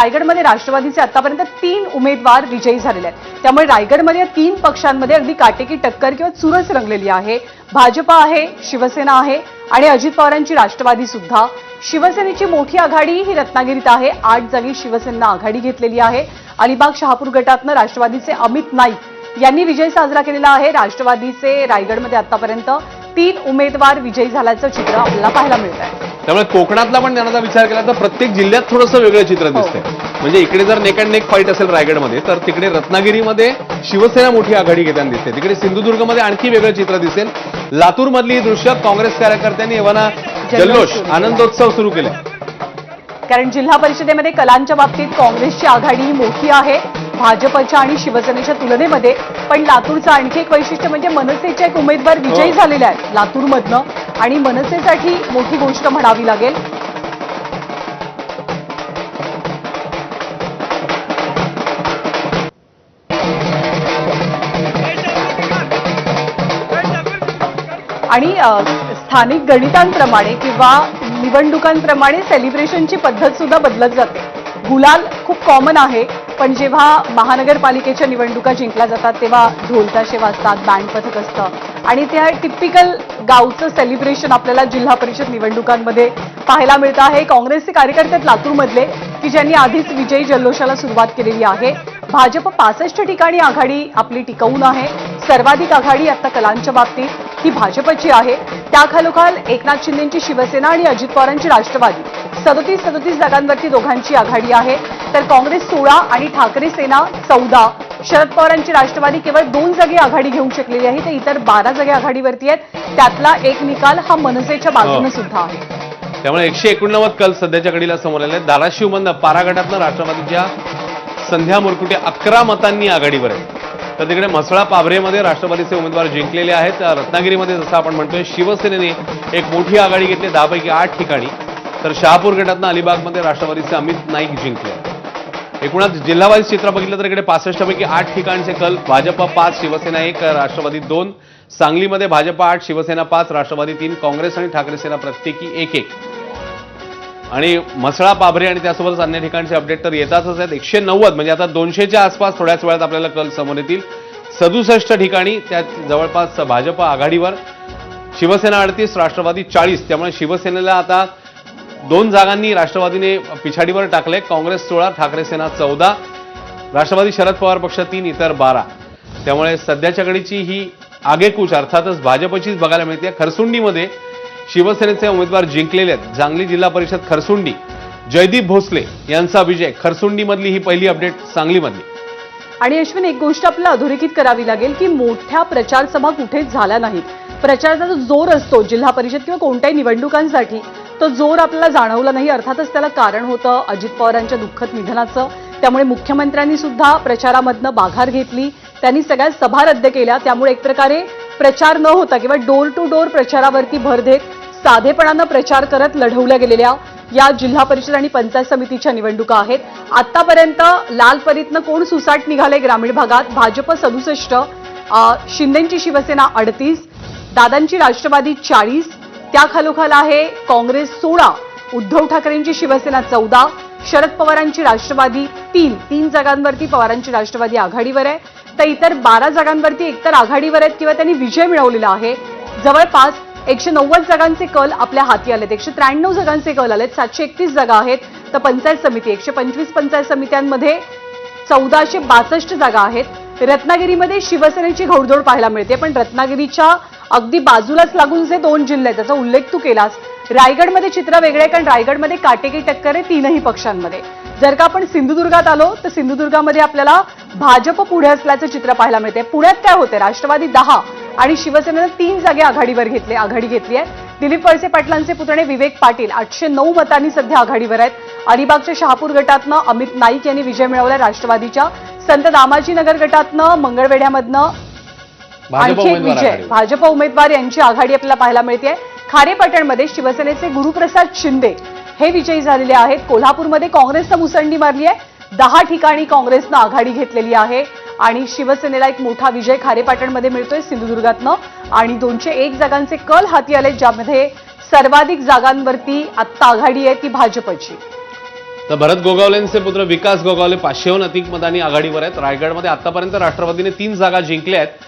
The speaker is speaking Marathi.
रायगडमध्ये राष्ट्रवादीचे आतापर्यंत 3 उमेदवार विजयी झालेले आहेत। त्यामुळे रायगडमध्ये 3 पक्षांमध्ये अगदी काटेकी टक्कर किंवा चुरस रंगलेली आहे। भाजप आहे, शिवसेना आहे आणि अजित पवारांची राष्ट्रवादी सुद्धा। शिवसेनेची मोठी आघाडी ही रत्नागिरीत आहे। 8 जागी शिवसेना आघाडी घेतलेली आहे। अलिबाग शहापूर गटातनं राष्ट्रवादीचे अमित नाईक यांनी विजय साजरा केलेला आहे। राष्ट्रवादीचे रायगडमध्ये आतापर्यंत 3 उमेदवार विजयी झाल्याचं चित्र आपल्याला पाहायला मिळत आहे। त्यामुळे कोकणातला पण त्यांचा विचार केला तर प्रत्येक जिल्ह्यात थोडंसं वेगळं चित्र दिसतंय। म्हणजे इकडे जर नेक अँड नेक फाईट असेल रायगडमध्ये, तर तिकडे रत्नागिरीमध्ये शिवसेना मोठी आघाडी घेताना दिसते। तिकडे सिंधुदुर्गमध्ये आणखी वेगळं चित्र दिसेल। लातूरमधली ही दृश्य काँग्रेस कार्यकर्त्यांनी एव्हाना जल्लोष आनंदोत्सव सुरू केले, कारण जिल्हा परिषदेमध्ये कलांच्या बाबतीत काँग्रेसची आघाडी ही मोठी आहे भाजपच्या आणि शिवसेनेच्या तुलनेमध्ये। पण लातूरचं आणखी एक वैशिष्ट्य म्हणजे मनसेचे एक उमेदवार विजयी झालेले आहेत लातूरमधनं, आणि मनसेसाठी मोठी गोष्ट म्हणावी लागेल। आणि स्थानिक गणितांप्रमाणे किंवा निवडणुकांप्रमाणे सेलिब्रेशनची पद्धत सुद्धा बदलत जाते। गुलाल खूप कॉमन आहे, पण जेव्हा महानगरपालिकेच्या निवडणुका जिंकल्या जातात तेव्हा ढोलताशे वाजतात, बँड पथक असतं आणि त्या टिपिकल गावचं सेलिब्रेशन आपल्याला जिल्हा परिषद निवडणुकांमध्ये पाहायला मिळतं आहे। काँग्रेसचे कार्यकर्ते लातूरमधले की ज्यांनी आधीच विजयी जल्लोषाला सुरुवात केलेली आहे। भाजप 65 ठिकाणी आघाडी आपली टिकवून आहे। सर्वाधिक आघाडी आता कलांच्या बाबतीत ही भाजपची आहे। त्याखालोखाल एकनाथ शिंदेंची शिवसेना आणि अजित पवारांची राष्ट्रवादी 37 जागांवरती दोघांची आघाडी आहे। तर काँग्रेस 16 आणि ठाकरे सेना 14, शरद पवारांची राष्ट्रवादी केवळ 2 जागी आघाडी घेऊ शकलेली आहे। तर इतर 12 जागी आघाडीवरती आहेत। त्यातला एक निकाल हा मनसेच्या बाजूने सुद्धा आहे। त्यामुळे 189 कल सध्याच्या घडीला समोर आले। धाराशिवमधनं पारा गटातनं राष्ट्रवादीच्या संध्या मुरकुटे 11 मतांनी आघाडीवर आहेत। तर तिकडे म्हसळा पाभरेमध्ये राष्ट्रवादीचे उमेदवार जिंकलेले आहेत। रत्नागिरीमध्ये जसं आपण म्हणतोय शिवसेनेने एक मोठी आघाडी घेतली 10 पैकी 8 ठिकाणी। तर शहापूर गटातनं अलिबागमध्ये राष्ट्रवादीचे अमित नाईक जिंकले। एकूणच जिल्हावाईज चित्र बघितलं तर इकडे 65 पैकी 8 ठिकाणचे कल भाजप 5, शिवसेना 1, राष्ट्रवादी 2। सांगलीमध्ये भाजप 8, शिवसेना 5, राष्ट्रवादी 3, काँग्रेस आणि ठाकरे सेना प्रत्येकी 1-1। आणि म्हसळा पाभरे आणि त्यासोबतच अन्य ठिकाणचे अपडेट तर येतातच आहेत। 190 म्हणजे आता 200च्या आसपास थोड्याच वेळात आपल्याला कल समोर येतील। 67 ठिकाणी त्यात जवळपास भाजप आघाडीवर, शिवसेना 38, राष्ट्रवादी 40। त्यामुळे शिवसेनेला आता 2 जागांनी राष्ट्रवादीने पिछाडीवर टाकले। काँग्रेस 16, ठाकरे सेना 14, राष्ट्रवादी शरद पवार पक्ष 3, इतर 12। त्यामुळे सध्याच्या घडीची ही आगेकूच अर्थातच भाजपचीच बघायला मिळते। खरसुंडीमध्ये शिवसेनेचे उमेदवार जिंकलेले आहेत। सांगली जिल्हा परिषद खरसुंडी, जयदीप भोसले यांचा विजय। खरसुंडीमधली ही पहिली अपडेट सांगलीमधली। आणि अश्विन, एक गोष्ट आपल्याला अधोरेखित करावी लागेल की मोठ्या प्रचार सभा कुठेच झाल्या नाहीत। प्रचाराचा जो जोर असतो जिल्हा परिषद किंवा कोणत्याही निवडणुकांसाठी, तो जोर आपल्याला जाणवला नाही। अर्थातच त्याला कारण होतं अजित पवारांच्या दुःखद निधनाचं। त्यामुळे मुख्यमंत्र्यांनी सुद्धा प्रचारामधनं माघार घेतली, त्यांनी सगळ्या सभा रद्द केल्या। त्यामुळे एक प्रकारे प्रचार न होता किंवा डोर टू डोर प्रचारावरती भर देत साधेपणानं प्रचार करत लढवल्या गेलेल्या या जिल्हा परिषद आणि पंचायत समितीच्या निवडणुका आहेत। आतापर्यंत लालपरीतनं कोण सुसाट निघाले ग्रामीण भागात? भाजप 67, शिंदेंची शिवसेना 38, दादांची राष्ट्रवादी 40, त्याखालोखाल आहे काँग्रेस 16, उद्धव ठाकरेंची शिवसेना 14, शरद पवारांची राष्ट्रवादी 3 जागांवरती पवारांची राष्ट्रवादी आघाडीवर आहे। तर इतर 12 जागांवरती एकतर आघाडीवर आहेत किंवा त्यांनी विजय मिळवलेला आहे। जवळपास 190 जागांचे कल आपल्या हाती आलेत, 193 जागांचे कल आलेत, 731 जागा आहेत। तर पंचायत समिती 125 पंचायत समित्यांमध्ये 1462 जागा आहेत। रत्नागिरीमध्ये शिवसेनेची घोडदौड पाहायला मिळते, पण रत्नागिरीच्या अगदी बाजूलाच लागून जे 2 जिल्हे आहेत त्याचा उल्लेख तू केलास। रायगडमध्ये चित्र वेगळे आहे, कारण रायगडमध्ये काटेकी टक्कर आहे 3ही पक्षांमध्ये। जर का आपण सिंधुदुर्गात आलो तर सिंधुदुर्गामध्ये आपल्याला भाजप पुढे असल्याचं चित्र पाहायला मिळते। पुण्यात काय होते? राष्ट्रवादी 10 आणि शिवसेनेनं 3 जागे आघाडी घेतली आहे। दिलीप वळसे पाटलांचे पुतणे विवेक पाटील 809 मतांनी सध्या आघाडीवर आहेत। अलिबागच्या शहापूर गटातनं अमित नाईक यांनी विजय मिळवला राष्ट्रवादीच्या। संत दामाजीनगर गटातनं मंगळवेढ्यामधनं आणखी एक विजय भाजप उमेदवार यांची आघाडी आपल्याला पाहायला मिळते। खारेपाटणमध्ये शिवसेनेचे गुरुप्रसाद शिंदे हे विजयी झालेले आहेत। कोल्हापूरमध्ये काँग्रेसनं मुसंडी मारली आहे, 10 ठिकाणी काँग्रेसनं आघाडी घेतलेली आहे आणि शिवसेनेला एक मोठा विजय खारेपाटणमध्ये मिळतोय सिंधुदुर्गातनं। आणि 201 जागांचे कल हाती आले, ज्यामध्ये सर्वाधिक जागांवरती आत्ता आघाडी आहे ती भाजपची। तर भरत गोगावलेंचे पुत्र विकास गोगावले 500हून अधिक मतांनी आघाडीवर आहेत. रायगडमध्ये आतापर्यंत राष्ट्रवादीने 3 जागा जिंकल्या आहेत.